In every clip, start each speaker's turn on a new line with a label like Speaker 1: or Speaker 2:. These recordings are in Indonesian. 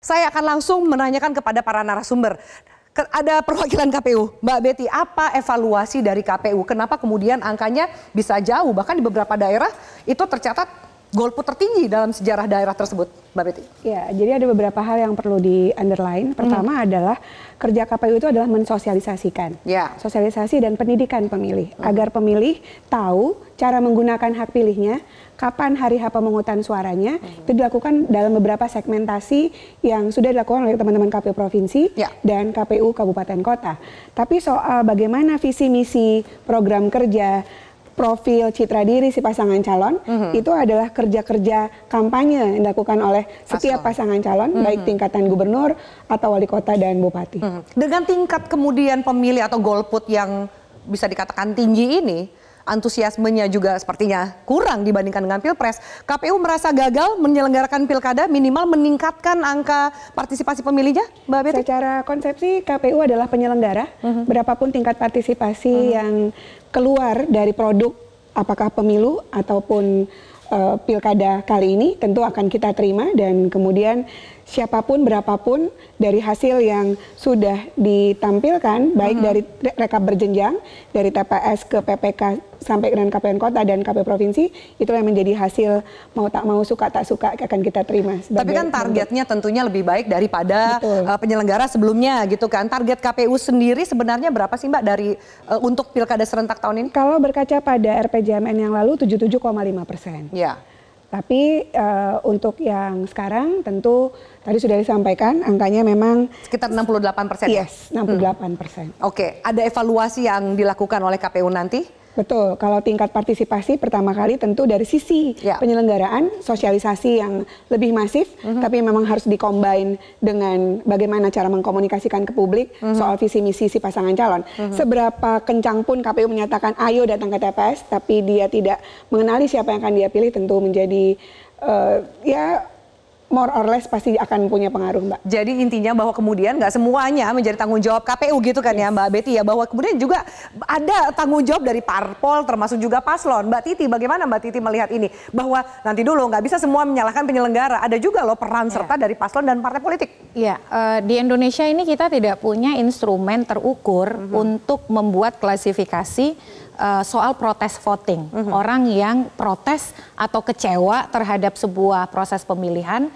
Speaker 1: Saya akan langsung menanyakan kepada para narasumber. Ada perwakilan KPU, Mbak Betty, apa evaluasi dari KPU? Kenapa kemudian angkanya bisa jauh? Bahkan di beberapa daerah itu tercatat golput tertinggi dalam sejarah daerah tersebut, Mbak Betty.
Speaker 2: Ya, jadi ada beberapa hal yang perlu di-underline. Pertama adalah kerja KPU itu adalah mensosialisasikan. Sosialisasi dan pendidikan pemilih. Agar pemilih tahu cara menggunakan hak pilihnya, kapan hari H pemungutan suaranya, itu dilakukan dalam beberapa segmentasi yang sudah dilakukan oleh teman-teman KPU Provinsi dan KPU Kabupaten Kota. Tapi soal bagaimana visi misi program kerja, profil citra diri si pasangan calon, itu adalah kerja-kerja kampanye yang dilakukan oleh setiap pasangan calon, baik tingkatan gubernur atau wali kota dan bupati.
Speaker 1: Dengan tingkat kemudian pemilih atau golput yang bisa dikatakan tinggi ini, antusiasmenya juga sepertinya kurang dibandingkan dengan Pilpres. KPU merasa gagal menyelenggarakan pilkada, minimal meningkatkan angka partisipasi pemilihnya, Mbak Betty?
Speaker 2: Secara konsepsi KPU adalah penyelenggara, berapapun tingkat partisipasi yang keluar dari produk apakah pemilu ataupun pilkada kali ini tentu akan kita terima, dan kemudian siapapun berapapun dari hasil yang sudah ditampilkan baik dari rekap berjenjang dari TPS ke PPK sampai dengan KPN Kota dan KPU Provinsi, itu yang menjadi hasil mau tak mau, suka tak suka akan kita terima.
Speaker 1: Tapi kan targetnya tentunya lebih baik daripada penyelenggara sebelumnya gitu kan. Target KPU sendiri sebenarnya berapa sih Mbak dari untuk pilkada serentak tahun ini?
Speaker 2: Kalau berkaca pada RPJMN yang lalu 77,5%.
Speaker 1: Ya.
Speaker 2: Tapi untuk yang sekarang tentu tadi sudah disampaikan angkanya memang
Speaker 1: sekitar 68%.
Speaker 2: Yes, 68%.
Speaker 1: Oke, ada evaluasi yang dilakukan oleh KPU nanti?
Speaker 2: Betul, kalau tingkat partisipasi pertama kali tentu dari sisi penyelenggaraan, sosialisasi yang lebih masif, tapi memang harus dikombin dengan bagaimana cara mengkomunikasikan ke publik soal visi misi si pasangan calon. Seberapa kencang pun KPU menyatakan ayo datang ke TPS, tapi dia tidak mengenali siapa yang akan dia pilih, tentu menjadi more or less pasti akan punya pengaruh, Mbak.
Speaker 1: Jadi intinya bahwa kemudian nggak semuanya menjadi tanggung jawab KPU gitu kan ya Mbak Betty ya, bahwa kemudian juga ada tanggung jawab dari parpol termasuk juga paslon. Mbak Titi, bagaimana Mbak Titi melihat ini? Bahwa nanti dulu nggak bisa semua menyalahkan penyelenggara, ada juga loh peran serta dari paslon dan partai politik.
Speaker 3: Iya, di Indonesia ini kita tidak punya instrumen terukur untuk membuat klasifikasi soal protes voting. Orang yang protes atau kecewa terhadap sebuah proses pemilihan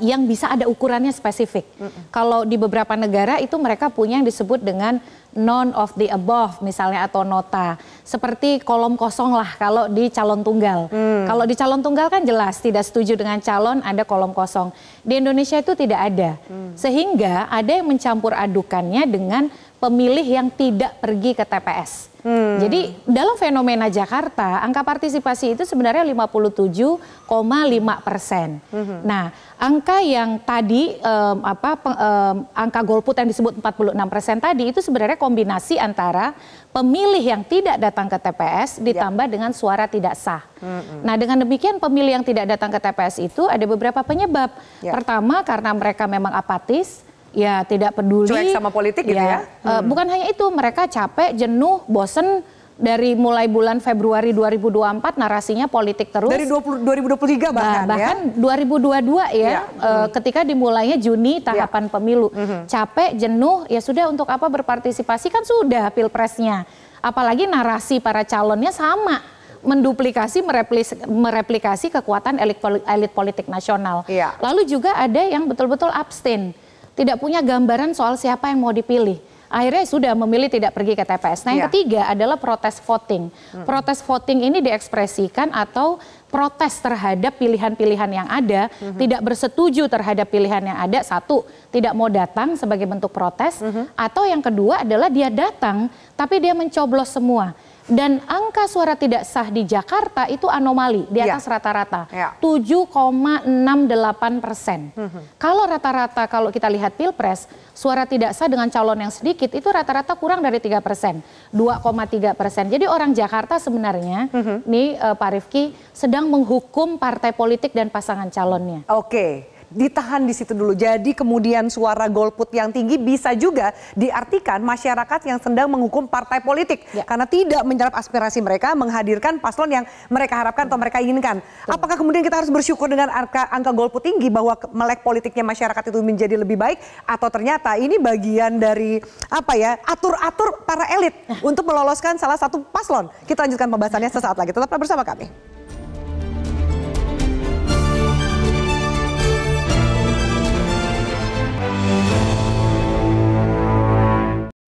Speaker 3: yang bisa ada ukurannya spesifik. Kalau di beberapa negara itu mereka punya yang disebut dengan none of the above misalnya atau nota. Seperti kolom kosong lah kalau di calon tunggal. Kalau di calon tunggal kan jelas tidak setuju dengan calon, ada kolom kosong. Di Indonesia itu tidak ada. Sehingga ada yang mencampur adukannya dengan pemilih yang tidak pergi ke TPS. Jadi dalam fenomena Jakarta, angka partisipasi itu sebenarnya 57,5%. Nah, angka yang tadi angka golput yang disebut 46% tadi itu sebenarnya kombinasi antara pemilih yang tidak datang ke TPS ditambah dengan suara tidak sah. Nah, dengan demikian pemilih yang tidak datang ke TPS itu ada beberapa penyebab. Pertama, karena mereka memang apatis. Ya, tidak peduli.
Speaker 1: Cuek sama politik gitu ya?
Speaker 3: Bukan hanya itu, mereka capek, jenuh, bosen dari mulai bulan Februari 2024 narasinya politik terus.
Speaker 1: Dari 2023 bahkan ya?
Speaker 3: Bahkan 2022 ya, ketika dimulainya Juni tahapan pemilu. Capek, jenuh, ya sudah untuk apa berpartisipasi, kan sudah pilpresnya. Apalagi narasi para calonnya sama. Menduplikasi, mereplikasi kekuatan elit politik nasional. Lalu juga ada yang betul-betul abstain. Tidak punya gambaran soal siapa yang mau dipilih. Akhirnya sudah memilih tidak pergi ke TPS. Nah, yang ketiga adalah protes voting. Protes voting ini diekspresikan atau protes terhadap pilihan-pilihan yang ada, tidak bersetuju terhadap pilihan yang ada. Satu, tidak mau datang sebagai bentuk protes. Atau yang kedua adalah dia datang, tapi dia mencoblos semua. Dan angka suara tidak sah di Jakarta itu anomali, di atas rata-rata, 7,68%. Kalau rata-rata, kalau kita lihat Pilpres, suara tidak sah dengan calon yang sedikit, itu rata-rata kurang dari 3%, 2,3%. Jadi orang Jakarta sebenarnya, nih Pak Rifki, sedang menghukum partai politik dan pasangan calonnya.
Speaker 1: Oke. ditahan di situ dulu. Jadi kemudian suara golput yang tinggi bisa juga diartikan masyarakat yang sedang menghukum partai politik karena tidak menjawab aspirasi mereka menghadirkan paslon yang mereka harapkan atau mereka inginkan. Apakah kemudian kita harus bersyukur dengan angka golput tinggi bahwa melek politiknya masyarakat itu menjadi lebih baik, atau ternyata ini bagian dari atur-atur para elit untuk meloloskan salah satu paslon? Kita lanjutkan pembahasannya sesaat lagi. Tetaplah bersama kami.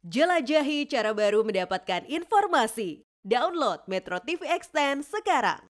Speaker 4: Jelajahi cara baru mendapatkan informasi. Download Metro TV Extend sekarang.